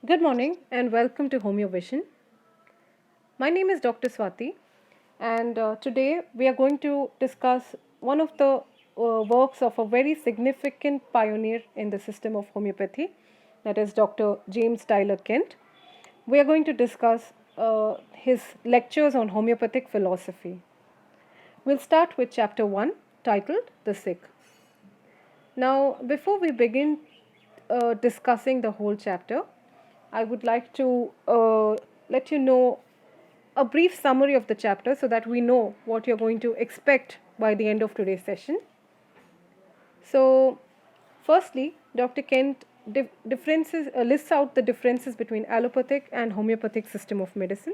Good morning and welcome to Homeovision. My name is Dr. Swati, and today we are going to discuss one of the works of a very significant pioneer in the system of homeopathy, that is Dr. James Tyler Kent. We are going to discuss his lectures on homeopathic philosophy. We'll start with chapter 1 titled The Sick. Now, before we begin discussing the whole chapter, I would like to let you know a brief summary of the chapter so that we know what you're going to expect by the end of today's session. So, firstly, Dr. Kent lists out the differences between allopathic and homeopathic system of medicine.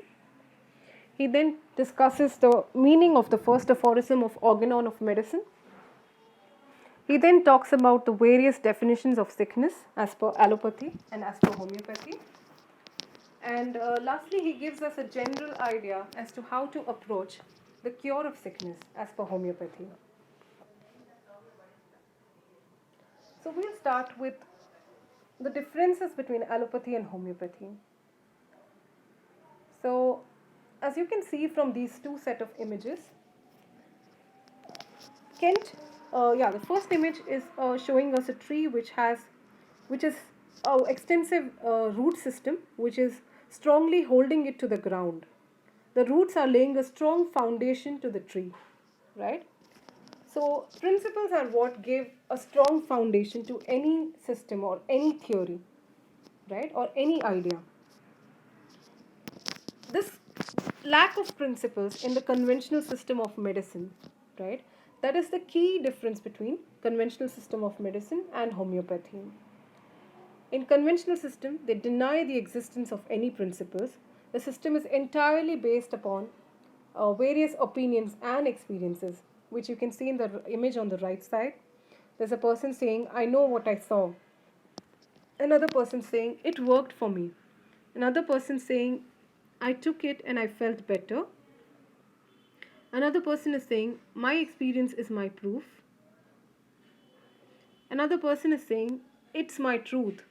He then discusses the meaning of the first aphorism of organon of medicine. He then talks about the various definitions of sickness as per allopathy and as per homeopathy. And lastly, he gives us a general idea as to how to approach the cure of sickness as per homeopathy. So we'll start with the differences between allopathy and homeopathy. So as you can see from these two set of images, the first image is showing us a tree which is extensive root system which is strongly holding it to the ground. The roots are laying a strong foundation to the tree, right? So principles are what give a strong foundation to any system or any theory, right, or any idea. This lack of principles in the conventional system of medicine, right, that is the key difference between conventional system of medicine and homeopathy. In conventional system, they deny the existence of any principles. The system is entirely based upon various opinions and experiences, which you can see in the image on the right side. There's a person saying, I know what I saw. Another person saying, it worked for me. Another person saying, I took it and I felt better. Another person is saying, my experience is my proof. Another person is saying, it's my truth.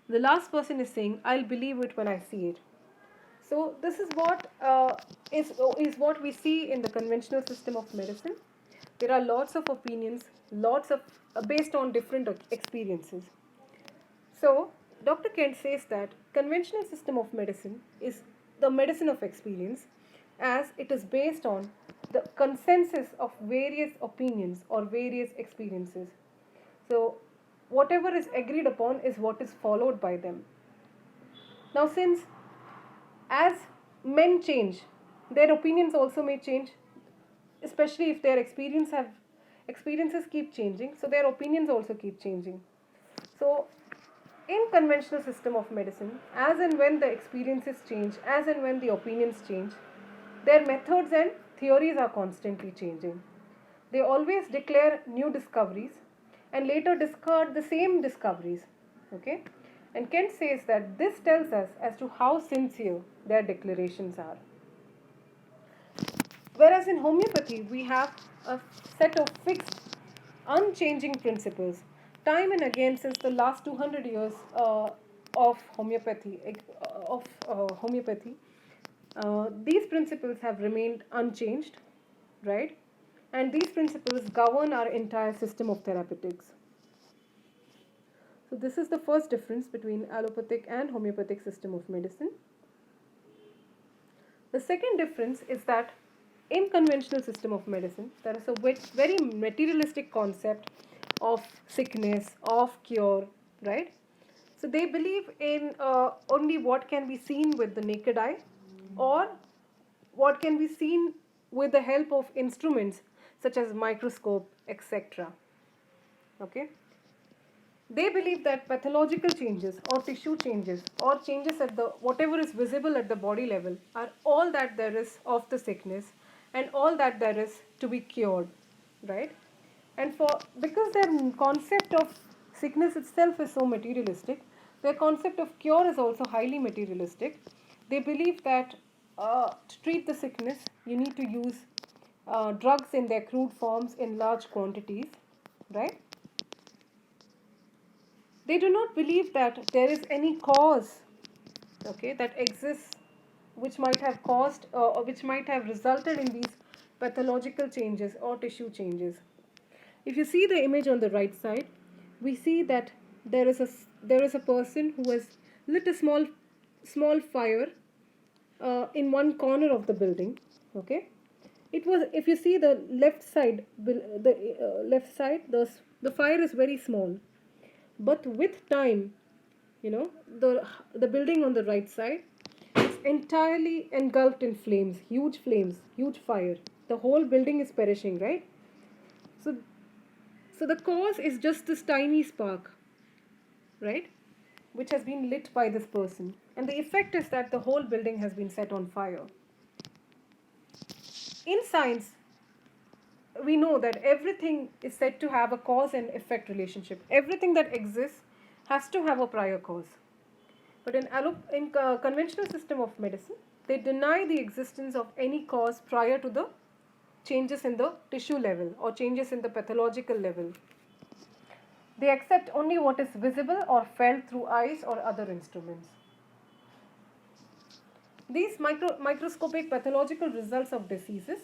The last person is saying, I'll believe it when I see it. So this is what is what we see in the conventional system of medicine. There are lots of opinions, lots of based on different experiences. So Dr. Kent says that conventional system of medicine is the medicine of experience, as it is based on the consensus of various opinions or various experiences. So whatever is agreed upon is what is followed by them. Now, since as men change, their opinions also may change, especially if their experiences keep changing, so their opinions also keep changing. So in conventional system of medicine, as and when the experiences change, as and when the opinions change, their methods and theories are constantly changing. They always declare new discoveries and later discard the same discoveries. Okay? And Kent says that this tells us as to how sincere their declarations are. Whereas in homeopathy, we have a set of fixed, unchanging principles. Time and again, since the last 200 years of homeopathy, these principles have remained unchanged, right? And these principles govern our entire system of therapeutics. So this is the first difference between allopathic and homeopathic system of medicine. The second difference is that in conventional system of medicine, there is a very materialistic concept of sickness, of cure, right? So they believe in only what can be seen with the naked eye or what can be seen with the help of instruments such as microscope, etc. Okay? They believe that pathological changes or tissue changes or changes at the whatever is visible at the body level are all that there is of the sickness and all that there is to be cured, right? And because their concept of sickness itself is so materialistic, their concept of cure is also highly materialistic. They believe that to treat the sickness, you need to use drugs in their crude forms in large quantities, right? They do not believe that there is any cause okay, that exists, which might have caused or which might have resulted in these pathological changes or tissue changes. If you see the image on the right side, we see that there is a person who has lit a small fire in one corner of the building. Okay, it was, if you see the left side, the fire is very small, but with time, you know, the building on the right side, it's entirely engulfed in flames, huge fire. The whole building is perishing, right? So so the cause is just this tiny spark, right, which has been lit by this person, and the effect is that the whole building has been set on fire. In science, we know that everything is said to have a cause and effect relationship. Everything that exists has to have a prior cause. But in conventional system of medicine, they deny the existence of any cause prior to the changes in the tissue level or changes in the pathological level. They accept only what is visible or felt through eyes or other instruments. These microscopic pathological results of diseases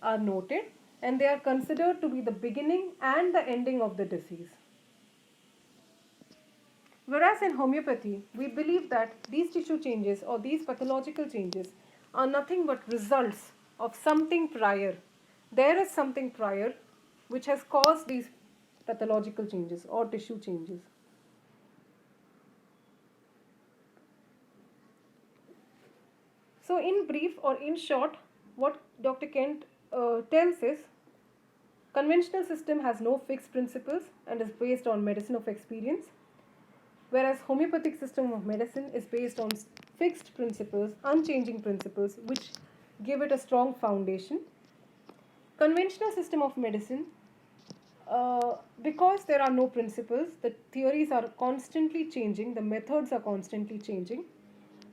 are noted, and they are considered to be the beginning and the ending of the disease. Whereas in homeopathy, we believe that these tissue changes or these pathological changes are nothing but results of something prior. There is something prior which has caused these pathological changes or tissue changes. So, in brief or in short, what Dr. Kent tells is conventional system has no fixed principles and is based on medicine of experience, whereas homeopathic system of medicine is based on fixed principles, unchanging principles, which give it a strong foundation. Conventional system of medicine, because there are no principles, the theories are constantly changing, the methods are constantly changing,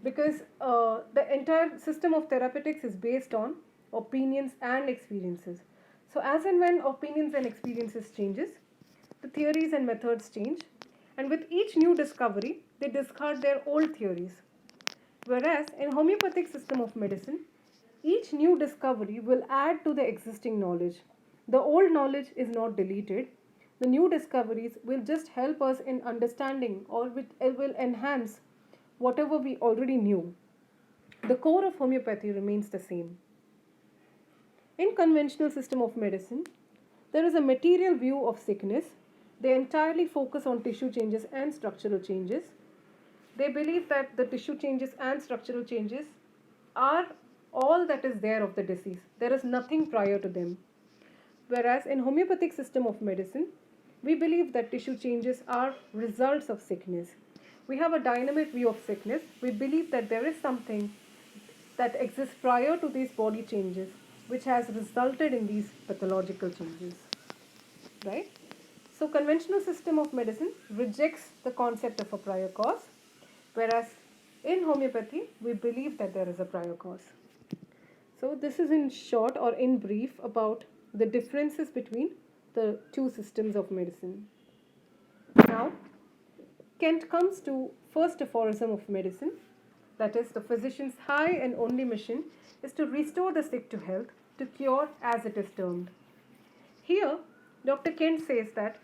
because the entire system of therapeutics is based on opinions and experiences. So as and when opinions and experiences changes, the theories and methods change, and with each new discovery they discard their old theories. Whereas in homeopathic system of medicine, each new discovery will add to the existing knowledge. The old knowledge is not deleted. The new discoveries will just help us in understanding, or will enhance whatever we already knew. The core of homeopathy remains the same. In conventional system of medicine, there is a material view of sickness. They entirely focus on tissue changes and structural changes. They believe that the tissue changes and structural changes are all that is there of the disease. There is nothing prior to them. Whereas in homeopathic system of medicine, we believe that tissue changes are results of sickness. We have a dynamic view of sickness. We believe that there is something that exists prior to these body changes, which has resulted in these pathological changes. Right? So conventional system of medicine rejects the concept of a prior cause, whereas in homeopathy we believe that there is a prior cause. So this is in short or in brief about the differences between the two systems of medicine. Now, Kent comes to first aphorism of medicine, that is, the physician's high and only mission is to restore the sick to health, to cure as it is termed. Here, Dr. Kent says that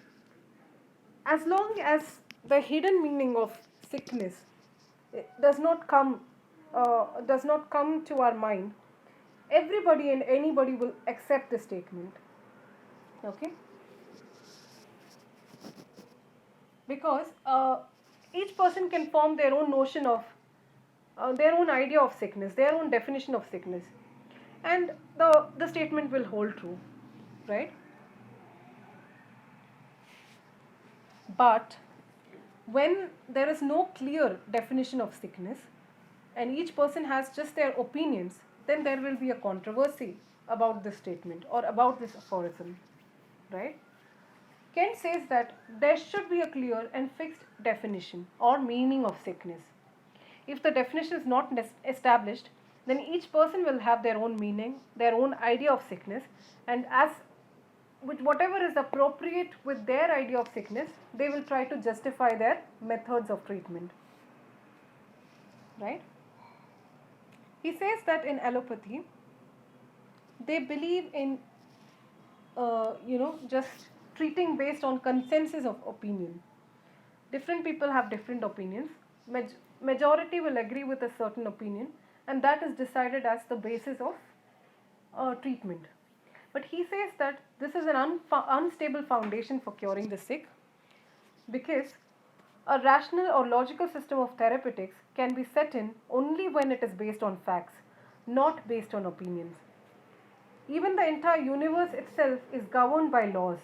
as long as the hidden meaning of sickness does not come to our mind, everybody and anybody will accept the statement. Okay, because each person can form their own notion of their own idea of sickness, their own definition of sickness, and the statement will hold true, right? But when there is no clear definition of sickness and each person has just their opinions, then there will be a controversy about this statement or about this aphorism, right? Kent says that there should be a clear and fixed definition or meaning of sickness. If the definition is not established, then each person will have their own meaning, their own idea of sickness, and as with whatever is appropriate with their idea of sickness, they will try to justify their methods of treatment. right? He says that in allopathy, they believe in, just treating based on consensus of opinion. Different people have different opinions. Majority will agree with a certain opinion, and that is decided as the basis of treatment. But he says that this is an unstable foundation for curing the sick, because a rational or logical system of therapeutics can be set in only when it is based on facts, not based on opinions. Even the entire universe itself is governed by laws.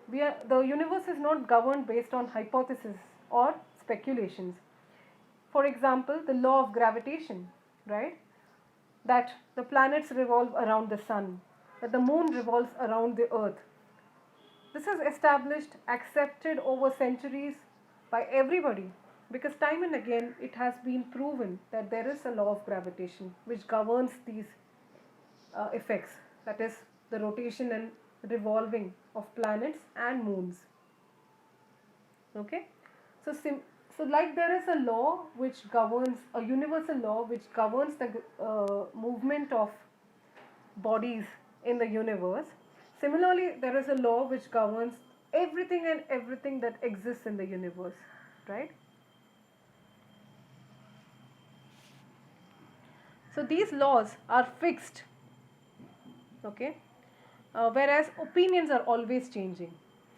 The universe is not governed based on hypotheses or speculations. For example, the law of gravitation, right? That the planets revolve around the sun, that the moon revolves around the earth. This is established, accepted over centuries by everybody, because time and again it has been proven that there is a law of gravitation which governs these effects, that is, the rotation and revolving of planets and moons. Okay, so like there is a law which governs, a universal law which governs the movement of bodies in the universe. Similarly, there is a law which governs everything and everything that exists in the universe, right? So these laws are fixed, okay, whereas opinions are always changing.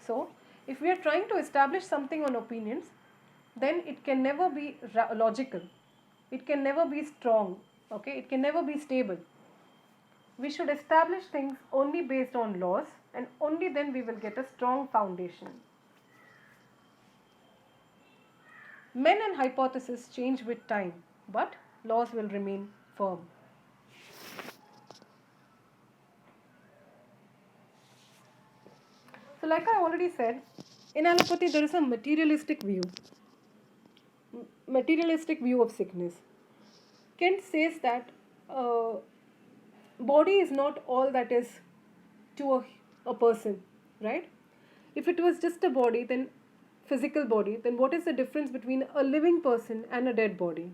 So if we are trying to establish something on opinions, then it can never be logical, it can never be strong, okay, it can never be stable. We should establish things only based on laws, and only then we will get a strong foundation. Men and hypotheses change with time, but laws will remain firm. So like I already said, in allopathy there is a materialistic view of sickness. Kent says that body is not all that is to a person, right? If it was just a body, then physical body, then what is the difference between a living person and a dead body?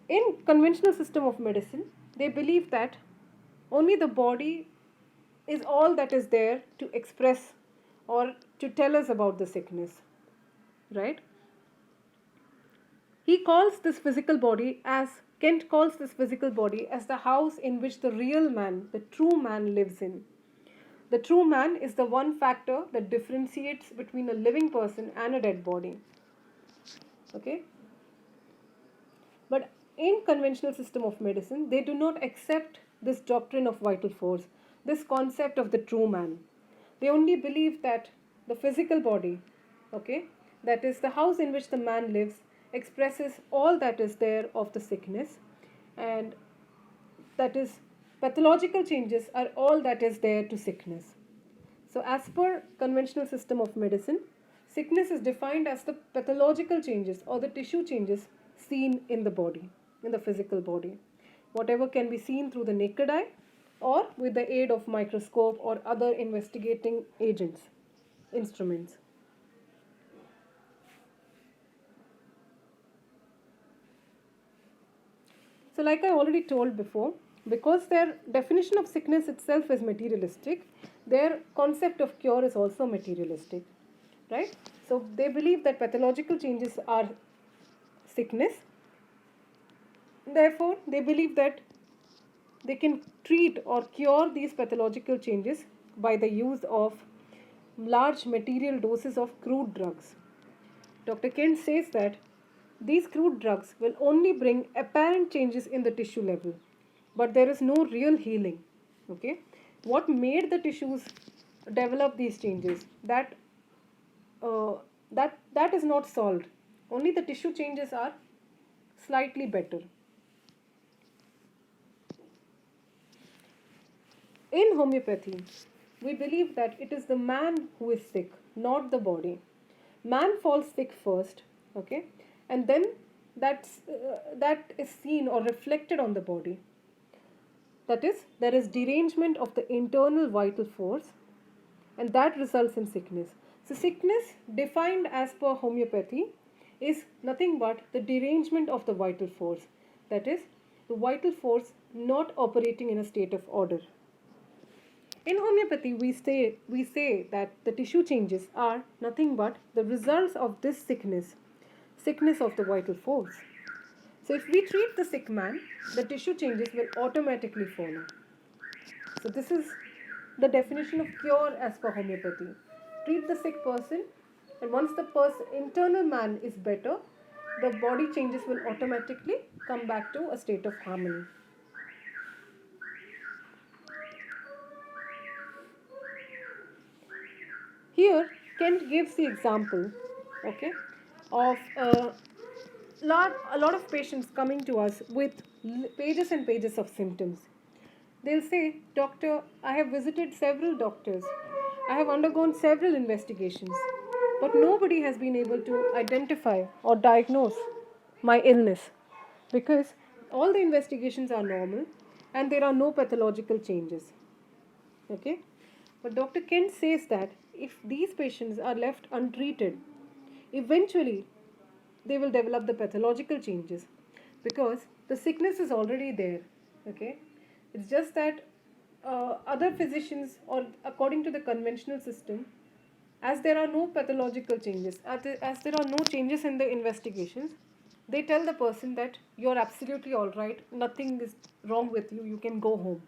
In conventional system of medicine, they believe that only the body is all that is there to express or to tell us about the sickness, right? Kent calls this physical body as the house in which the real man, the true man, lives in. The true man is the one factor that differentiates between a living person and a dead body. Okay? But in conventional system of medicine, they do not accept this doctrine of vital force, this concept of the true man. They only believe that the physical body, okay, that is the house in which the man lives, expresses all that is there of the sickness, and that is pathological changes are all that is there to sickness. So as per conventional system of medicine, sickness is defined as the pathological changes or the tissue changes seen in the body, in the physical body. Whatever can be seen through the naked eye or with the aid of microscope or other investigating agents, instruments. So like I already told before, because their definition of sickness itself is materialistic, their concept of cure is also materialistic, right? So they believe that pathological changes are sickness. Therefore, they believe that they can treat or cure these pathological changes by the use of large material doses of crude drugs. Dr. Kent says that these crude drugs will only bring apparent changes in the tissue level, but there is no real healing. Okay, what made the tissues develop these changes? That is not solved. Only the tissue changes are slightly better. In homeopathy, we believe that it is the man who is sick, not the body. Man falls sick first, okay, and then that is seen or reflected on the body. That is, there is derangement of the internal vital force, and that results in sickness. So sickness, defined as per homeopathy, is nothing but the derangement of the vital force. That is, the vital force not operating in a state of order. In homeopathy, we say that the tissue changes are nothing but the results of this sickness of the vital force. So if we treat the sick man, the tissue changes will automatically follow. So this is the definition of cure as per homeopathy. Treat the sick person, and once the internal man is better, the body changes will automatically come back to a state of harmony. Here, Kent gives the example, okay, of a lot of patients coming to us with pages and pages of symptoms. They'll say, Doctor, I have visited several doctors. I have undergone several investigations, but nobody has been able to identify or diagnose my illness because all the investigations are normal and there are no pathological changes. Okay? But Dr. Kent says that if these patients are left untreated, eventually they will develop the pathological changes because the sickness is already there. Okay? It's just that other physicians, or according to the conventional system, as there are no pathological changes, as there are no changes in the investigations, they tell the person that you're absolutely all right, nothing is wrong with you, you can go home.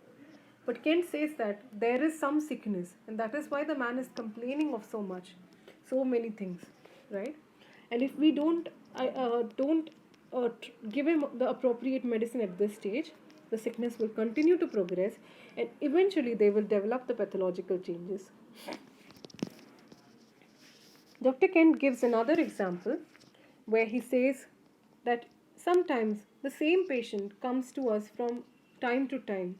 But Kent says that there is some sickness, and that is why the man is complaining of so many things, right? And if we don't give him the appropriate medicine at this stage, the sickness will continue to progress, and eventually they will develop the pathological changes. Dr. Kent gives another example where he says that sometimes the same patient comes to us from time to time.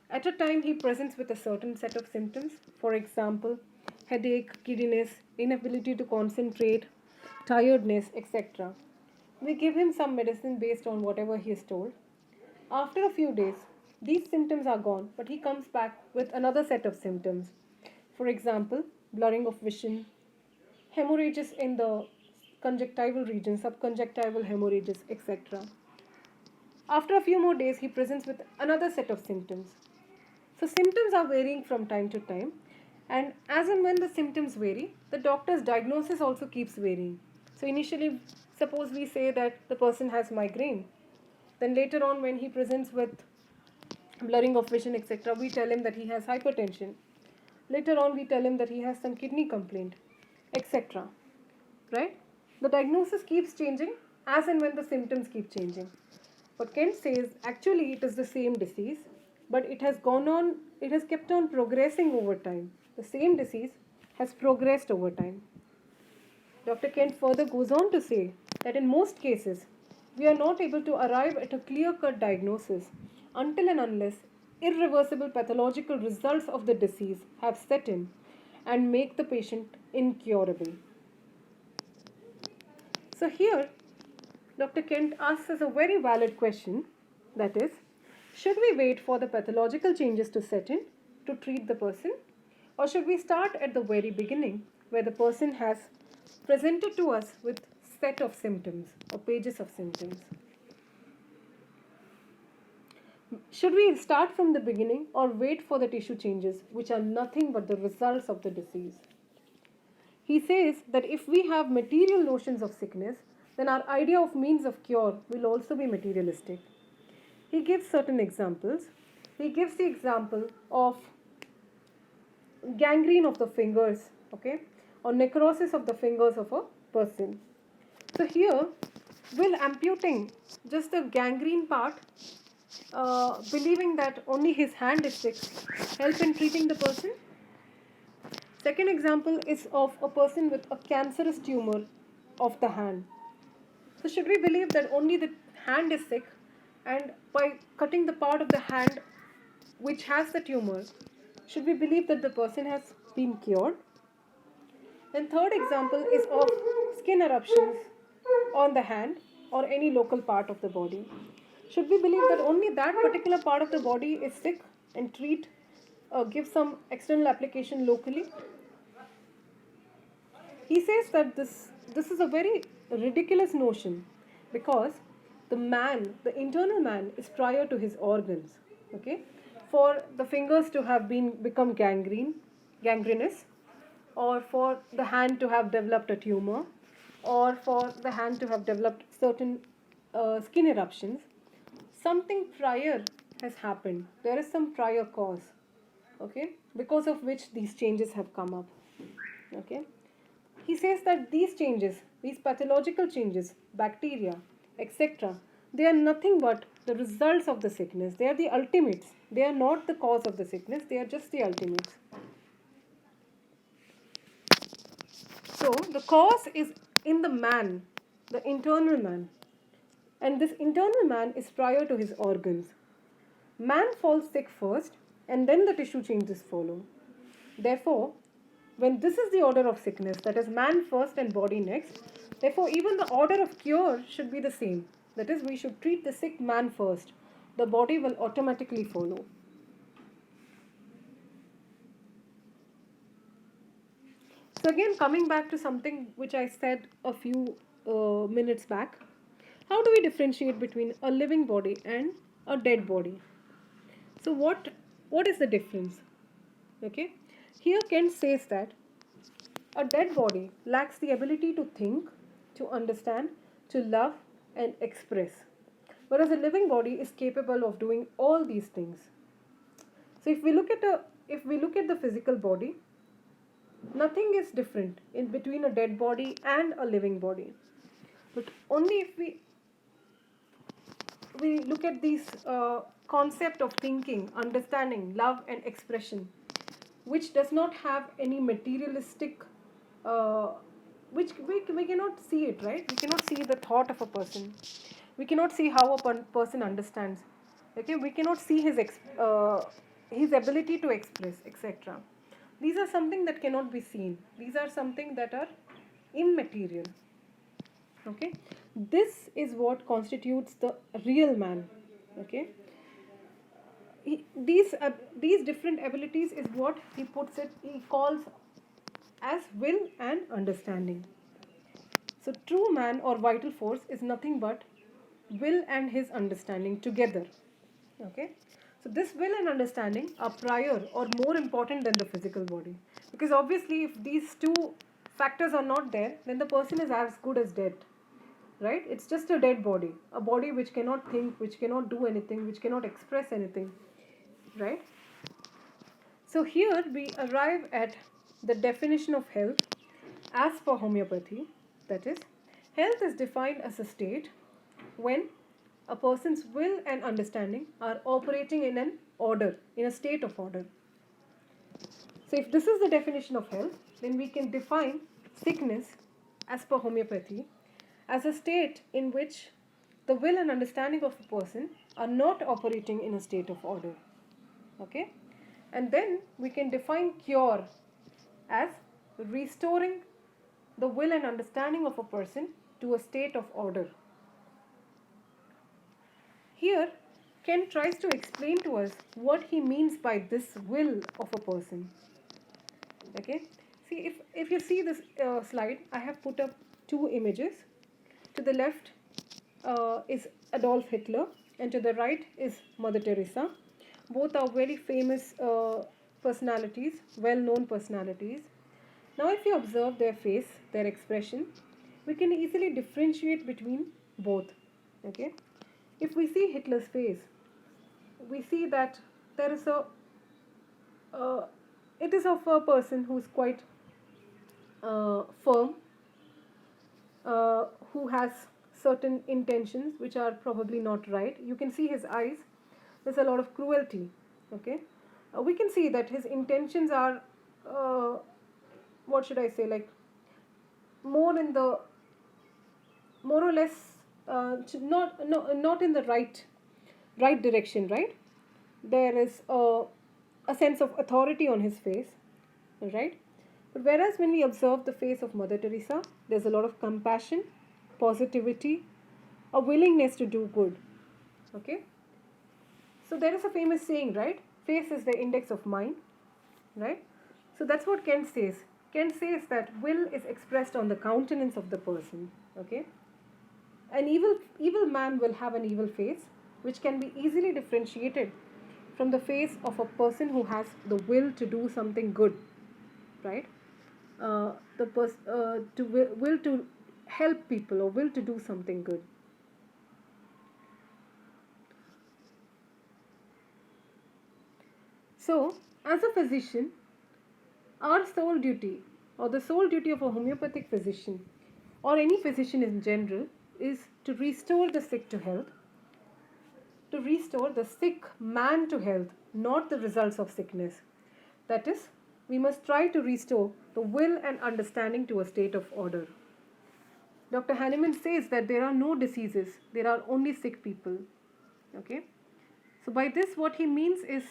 At a time, he presents with a certain set of symptoms, for example, headache, giddiness, inability to concentrate, tiredness, etc. We give him some medicine based on whatever he is told. After a few days, these symptoms are gone, but he comes back with another set of symptoms. For example, blurring of vision, hemorrhages in the conjunctival region, subconjunctival hemorrhages, etc. After a few more days, he presents with another set of symptoms. So symptoms are varying from time to time, and as and when the symptoms vary, the doctor's diagnosis also keeps varying. So initially, suppose we say that the person has migraine, then later on when he presents with blurring of vision, etc., we tell him that he has hypertension. Later on we tell him that he has some kidney complaint, etc. Right? The diagnosis keeps changing as and when the symptoms keep changing. But Kent says actually it is the same disease, but it has kept on progressing over time. The same disease has progressed over time. Dr. Kent further goes on to say that in most cases, we are not able to arrive at a clear-cut diagnosis until and unless irreversible pathological results of the disease have set in and make the patient incurable. So here, Dr. Kent asks us a very valid question, that is, should we wait for the pathological changes to set in to treat the person, or should we start at the very beginning where the person has presented to us with set of symptoms or pages of symptoms? Should we start from the beginning or wait for the tissue changes which are nothing but the results of the disease? He says that if we have material notions of sickness, then our idea of means of cure will also be materialistic. He gives certain examples. He gives the example of gangrene of the fingers, okay, or necrosis of the fingers of a person. So here, will amputing just the gangrene part, believing that only his hand is sick, help in treating the person? Second example is of a person with a cancerous tumor of the hand. So should we believe that only the hand is sick, and by cutting the part of the hand which has the tumor, should we believe that the person has been cured? Then third example is of skin eruptions on the hand or any local part of the body. Should we believe that only that particular part of the body is sick and give some external application locally? He says that this is a very a ridiculous notion, because the internal man, is prior to his organs. Okay, for the fingers to have become gangrenous, or for the hand to have developed a tumor, or for the hand to have developed certain skin eruptions, something prior has happened. There is some prior cause, okay, because of which these changes have come up. Okay, he says that these changes, these pathological changes, bacteria, etc., they are nothing but the results of the sickness. They are the ultimates. They are not the cause of the sickness, they are just the ultimates. So, the cause is in the man, the internal man. And this internal man is prior to his organs. Man falls sick first, and then the tissue changes follow. Therefore, when this is the order of sickness, that is, man first and body next, therefore, even the order of cure should be the same. That is, we should treat the sick man first. The body will automatically follow. So, again, coming back to something which I said a few minutes back, how do we differentiate between a living body and a dead body? So, what is the difference? Okay, here Kent says that a dead body lacks the ability to think, to understand, to love, and express, whereas a living body is capable of doing all these things. So, if we look at the physical body, nothing is different in between a dead body and a living body. But only if we look at these concept of thinking, understanding, love, and expression, which does not have any materialistic, which we cannot see it, right? We cannot see the thought of a person. We cannot see how a person understands. Okay, we cannot see his ability to express, etc. These are something that cannot be seen. These are something that are immaterial. Okay, this is what constitutes the real man. Okay, these different abilities is what he calls as will and understanding. So true man or vital force is nothing but will and his understanding together. Okay, so this will and understanding are prior or more important than the physical body, because obviously if these two factors are not there, then the person is as good as dead, right? It's just a dead body, a body which cannot think, which cannot do anything, which cannot express anything, right? So here we arrive at the definition of health as per homeopathy. That is, health is defined as a state when a person's will and understanding are operating in an order, in a state of order. So if this is the definition of health, then we can define sickness as per homeopathy as a state in which the will and understanding of a person are not operating in a state of order. Okay, and then we can define cure as restoring the will and understanding of a person to a state of order. Here, Ken tries to explain to us what he means by this will of a person. Okay, see, if you see this slide, I have put up two images. To the left is Adolf Hitler, and to the right is Mother Teresa. Both are very famous personalities, well-known personalities. Now, if you observe their face, their expression, we can easily differentiate between both. Okay, if we see Hitler's face, we see that there is uh, it is of a person who is quite firm, who has certain intentions which are probably not right. You can see his eyes. There's a lot of cruelty. Okay, we can see that his intentions are, what should I say, like more in the more or less not in the right direction, right? There is a sense of authority on his face, right? But whereas when we observe the face of Mother Teresa, there's a lot of compassion, positivity, a willingness to do good. Okay, so there is a famous saying, right? Face is the index of mind, right? So that's what Kent says. Kent says that will is expressed on the countenance of the person. Okay, an evil man will have an evil face, which can be easily differentiated from the face of a person who has the will to do something good, right? Will to help people or will to do something good. So, as a physician, our sole duty, or the sole duty of a homeopathic physician, or any physician in general, is to restore the sick to health, to restore the sick man to health, not the results of sickness. That is, we must try to restore the will and understanding to a state of order. Dr. Hahnemann says that there are no diseases, there are only sick people. Okay? So, by this, what he means is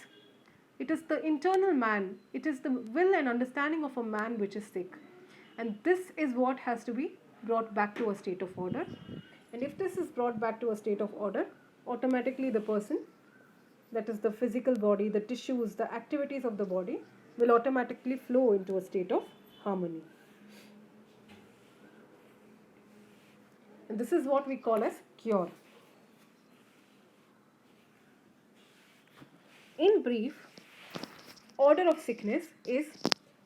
it is the internal man, it is the will and understanding of a man which is sick. And this is what has to be brought back to a state of order. And if this is brought back to a state of order, automatically the person, that is the physical body, the tissues, the activities of the body, will automatically flow into a state of harmony. And this is what we call as cure. In brief, order of sickness is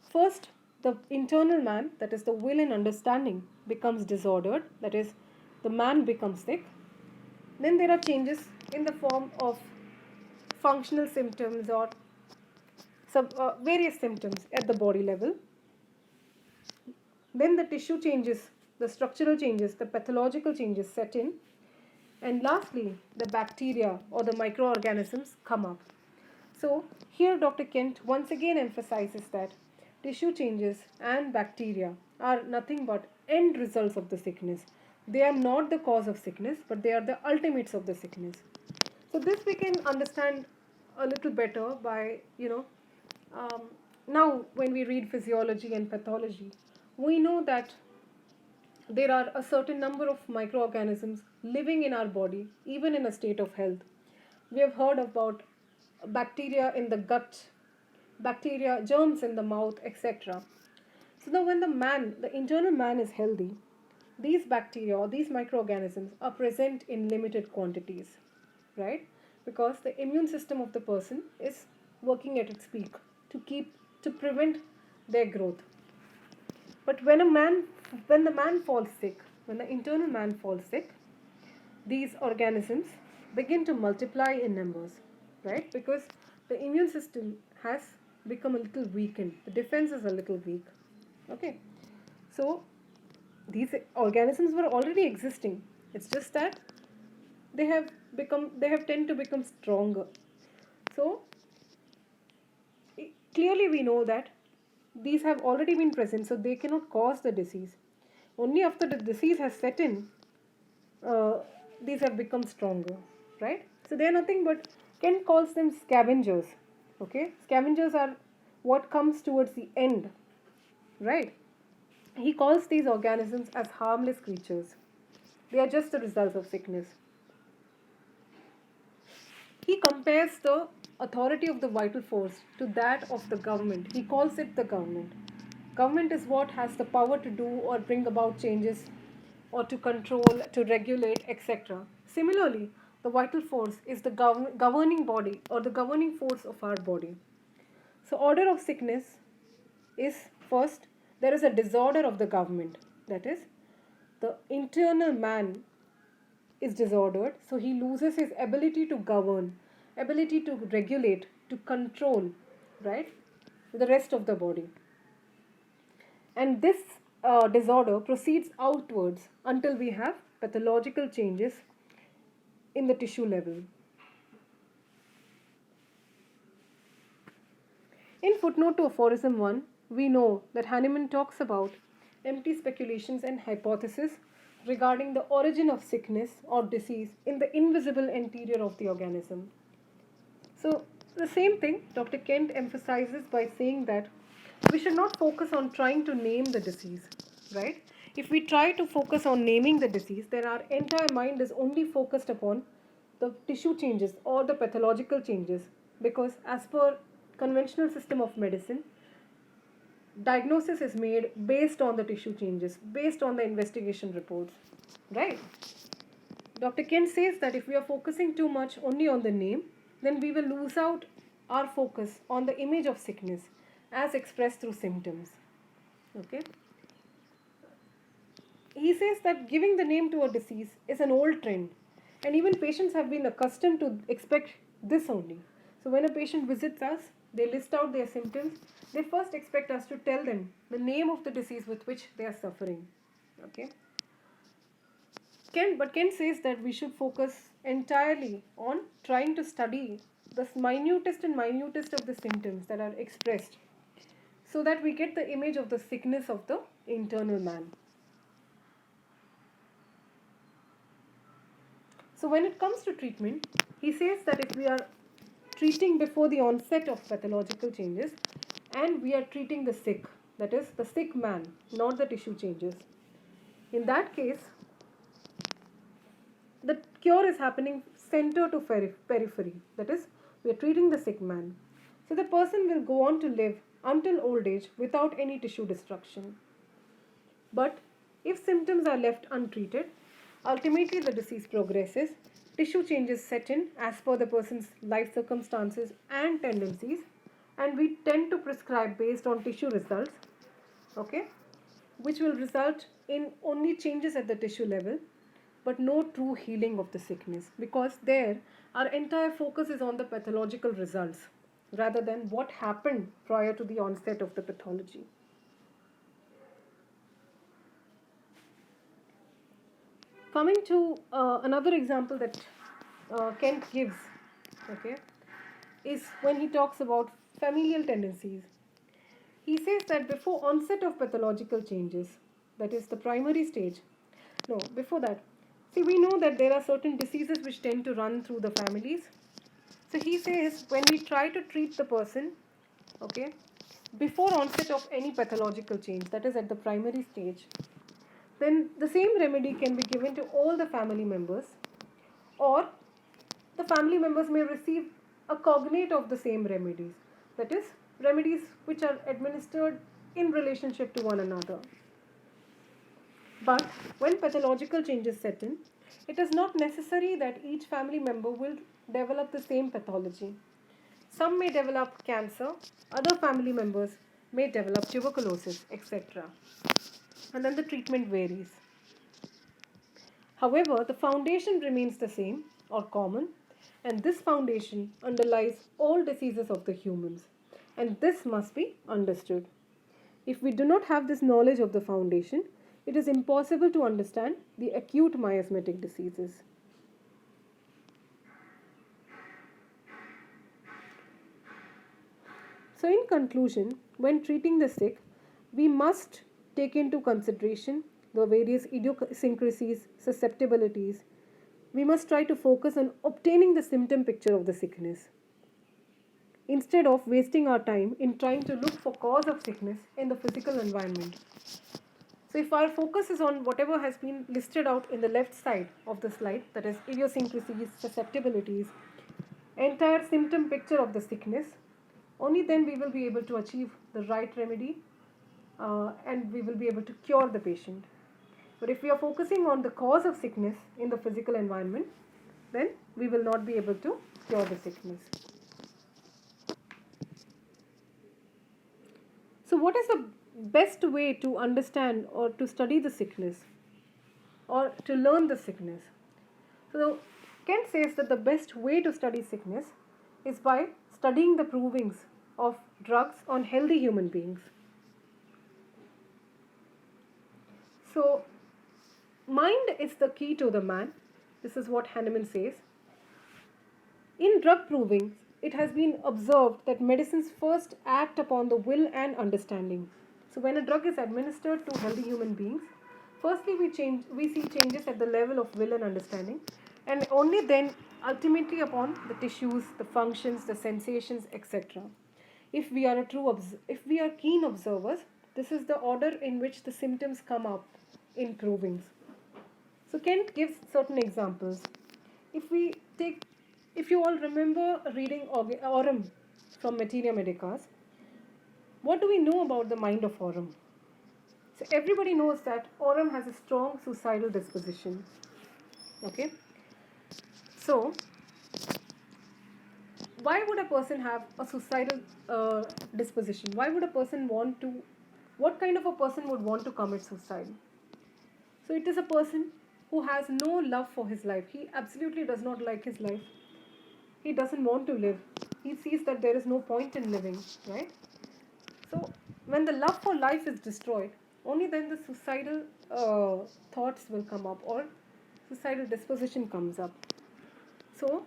first the internal man, that is the will and understanding, becomes disordered, that is the man becomes sick. Then there are changes in the form of functional symptoms or various symptoms at the body level. Then the tissue changes, the structural changes, the pathological changes set in. And lastly, the bacteria or the microorganisms come up. So here Dr. Kent once again emphasizes that tissue changes and bacteria are nothing but end results of the sickness. They are not the cause of sickness, but they are the ultimates of the sickness. So this we can understand a little better by, now when we read physiology and pathology, we know that there are a certain number of microorganisms living in our body, even in a state of health. We have heard about bacteria in the gut, bacteria, germs in the mouth, etc. So now when the internal man is healthy, these bacteria or these microorganisms are present in limited quantities, right? Because the immune system of the person is working at its peak to prevent their growth. But when the man falls sick, when the internal man falls sick, these organisms begin to multiply in numbers, right? Because the immune system has become a little weakened. The defense is a little weak. Okay. So these organisms were already existing. It's just that they have tend to become stronger. So clearly we know that these have already been present, so they cannot cause the disease. Only after the disease has set in, uh, these have become stronger, right? So they are nothing but, Kent calls them scavengers. Okay, scavengers are what comes towards the end, right? He calls these organisms as harmless creatures. They are just the results of sickness. He compares the authority of the vital force to that of the government. He calls it the government. Government is what has the power to do or bring about changes or to control, to regulate, etc. Similarly, the vital force is the governing body or the governing force of our body. So, order of sickness is first, there is a disorder of the government. That is, the internal man is disordered, so he loses his ability to govern, ability to regulate, to control, right, the rest of the body. And this disorder proceeds outwards until we have pathological changes in the tissue level. In footnote to aphorism 1, we know that Hahnemann talks about empty speculations and hypotheses regarding the origin of sickness or disease in the invisible interior of the organism. So, the same thing Dr. Kent emphasizes by saying that we should not focus on trying to name the disease, right? If we try to focus on naming the disease, then our entire mind is only focused upon the tissue changes or the pathological changes, because as per conventional system of medicine, diagnosis is made based on the tissue changes, based on the investigation reports, right? Dr. Kent says that if we are focusing too much only on the name, then we will lose out our focus on the image of sickness as expressed through symptoms. Okay? He says that giving the name to a disease is an old trend, and even patients have been accustomed to expect this only. So when a patient visits us, they list out their symptoms, they first expect us to tell them the name of the disease with which they are suffering. Okay? Ken says that we should focus entirely on trying to study the minutest and minutest of the symptoms that are expressed so that we get the image of the sickness of the internal man. So when it comes to treatment, he says that if we are treating before the onset of pathological changes and we are treating the sick, that is the sick man, not the tissue changes, in that case, the cure is happening center to periphery, that is we are treating the sick man. So the person will go on to live until old age without any tissue destruction. But if symptoms are left untreated, ultimately the disease progresses, tissue changes set in as per the person's life circumstances and tendencies, and we tend to prescribe based on tissue results, okay, which will result in only changes at the tissue level but no true healing of the sickness, because there our entire focus is on the pathological results rather than what happened prior to the onset of the pathology. Coming to another example that Kent gives, okay, is when he talks about familial tendencies. He says that before onset of pathological changes, that is the primary stage, no, before that, see, we know that there are certain diseases which tend to run through the families. So he says when we try to treat the person, okay, before onset of any pathological change, that is at the primary stage, then the same remedy can be given to all the family members, or the family members may receive a cognate of the same remedies, that is remedies which are administered in relationship to one another. But when pathological changes set in, it is not necessary that each family member will develop the same pathology. Some may develop cancer, other family members may develop tuberculosis, etc. And then the treatment varies. However, the foundation remains the same or common, and this foundation underlies all diseases of the humans, and this must be understood. If we do not have this knowledge of the foundation, it is impossible to understand the acute miasmatic diseases. So in conclusion, when treating the sick, we must take into consideration the various idiosyncrasies, susceptibilities. We must try to focus on obtaining the symptom picture of the sickness, instead of wasting our time in trying to look for cause of sickness in the physical environment. So if our focus is on whatever has been listed out in the left side of the slide, that is idiosyncrasies, susceptibilities, entire symptom picture of the sickness, only then we will be able to achieve the right remedy and we will be able to cure the patient. But if we are focusing on the cause of sickness in the physical environment, then we will not be able to cure the sickness. So what is the best way to understand or to study the sickness or to learn the sickness? So Kent says that the best way to study sickness is by studying the provings of drugs on healthy human beings. So mind is the key to the man. This is what Hahnemann says. In drug provings, it has been observed that medicines first act upon the will and understanding. So when a drug is administered to healthy human beings, firstly we see changes at the level of will and understanding, and only then ultimately upon the tissues, the functions, the sensations, etc. If we are keen observers, this is the order in which the symptoms come up in provings. So Kent gives certain examples. If you all remember reading Aurum from Materia Medicas, What do we know about the mind of Aurum? So everybody knows that Aurum has a strong suicidal disposition. Okay. So why would a person have a suicidal disposition? Why would a person want to? What kind of a person would want to commit suicide? So it is a person who has no love for his life. He absolutely does not like his life. He doesn't want to live. He sees that there is no point in living, right? So when the love for life is destroyed, only then the suicidal thoughts will come up, or suicidal disposition comes up. So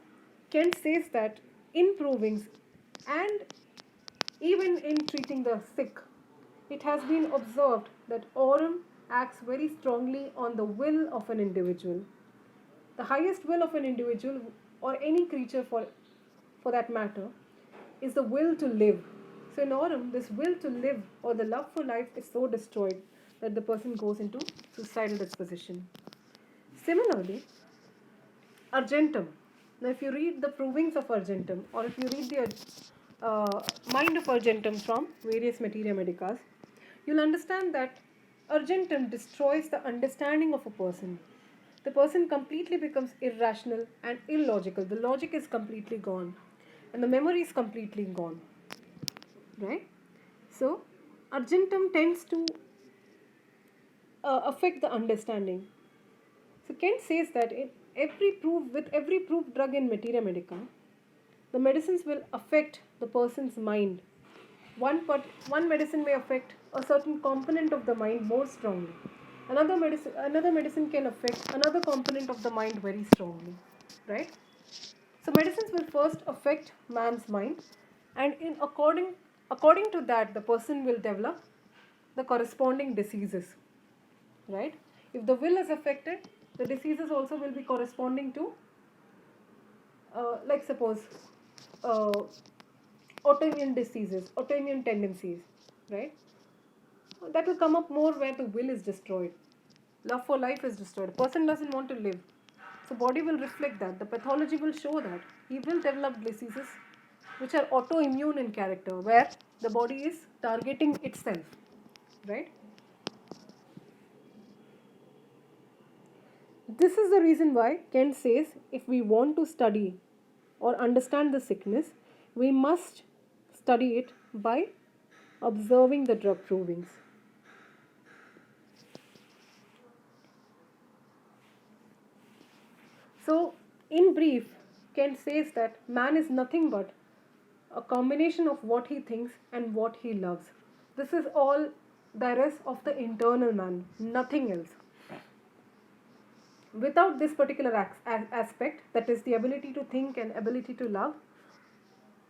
Kent says that in provings and even in treating the sick, it has been observed that Aurum acts very strongly on the will of an individual. The highest will of an individual, or any creature for that matter, is the will to live. So in Aurum, this will to live or the love for life is so destroyed that the person goes into suicidal disposition. Similarly, Argentum. Now, if you read the provings of Argentum, or if you read the mind of Argentum from various Materia Medicas, you'll understand that Argentum destroys the understanding of a person. The person completely becomes irrational and illogical. The logic is completely gone, and the memory is completely gone. Right? So, Argentum tends to affect the understanding. So Kent says that with every proved drug in Materia Medica, the medicines will affect the person's mind. One medicine may affect a certain component of the mind more strongly. Another medicine can affect another component of the mind very strongly, right? So medicines will first affect man's mind, and according to that, the person will develop the corresponding diseases, right? If the will is affected, the diseases also will be corresponding to, like suppose, uh, autoimmune diseases, autoimmune tendencies, right? That will come up more where the will is destroyed. Love for life is destroyed. A person doesn't want to live. So body will reflect that. The pathology will show that. He will develop diseases which are autoimmune in character, where the body is targeting itself, right? This is the reason why Kent says if we want to study or understand the sickness, we must study it by observing the drug provings. So, in brief, Kent says that man is nothing but a combination of what he thinks and what he loves. This is all there is of the internal man, nothing else. Without this particular aspect, that is the ability to think and ability to love,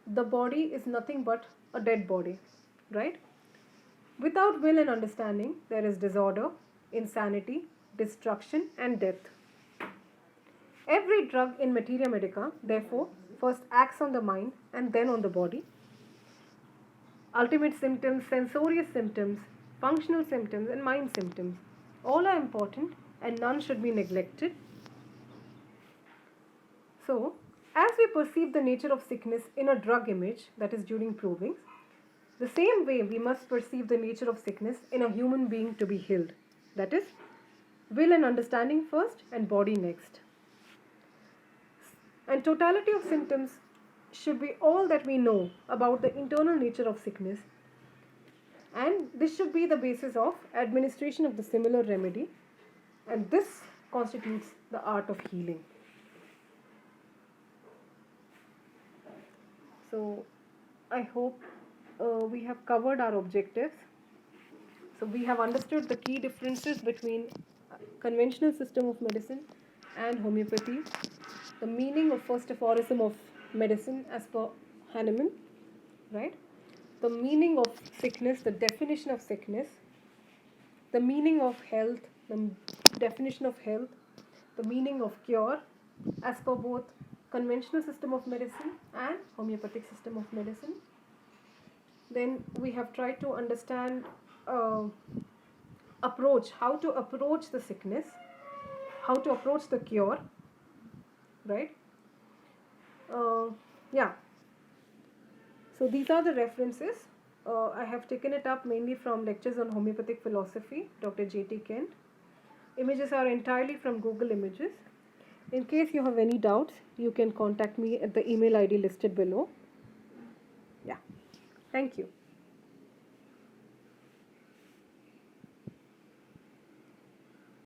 the body is nothing but a dead body, right? Without will and understanding, there is disorder, insanity, destruction, and death. Every drug in Materia Medica, therefore, first acts on the mind and then on the body. Ultimate symptoms, sensorious symptoms, functional symptoms, and mind symptoms, all are important and none should be neglected. So, as we perceive the nature of sickness in a drug image, that is during provings, the same way we must perceive the nature of sickness in a human being to be healed. That is, will and understanding first and body next. And totality of symptoms should be all that we know about the internal nature of sickness, and this should be the basis of administration of the similar remedy, and this constitutes the art of healing. So I hope we have covered our objectives. So we have understood the key differences between conventional system of medicine and homeopathy, the meaning of first aphorism of medicine as per Hahnemann, right? The meaning of sickness, the definition of sickness, the meaning of health, the definition of health, the meaning of cure as per both conventional system of medicine and homeopathic system of medicine. Then we have tried to understand how to approach the sickness, how to approach the cure, right? Yeah. So these are the references I have taken it up mainly from lectures on homeopathic philosophy, Dr. J.T. Kent. Images are entirely from Google Images. In case you have any doubts, you can contact me at the email ID listed below. Yeah, thank you.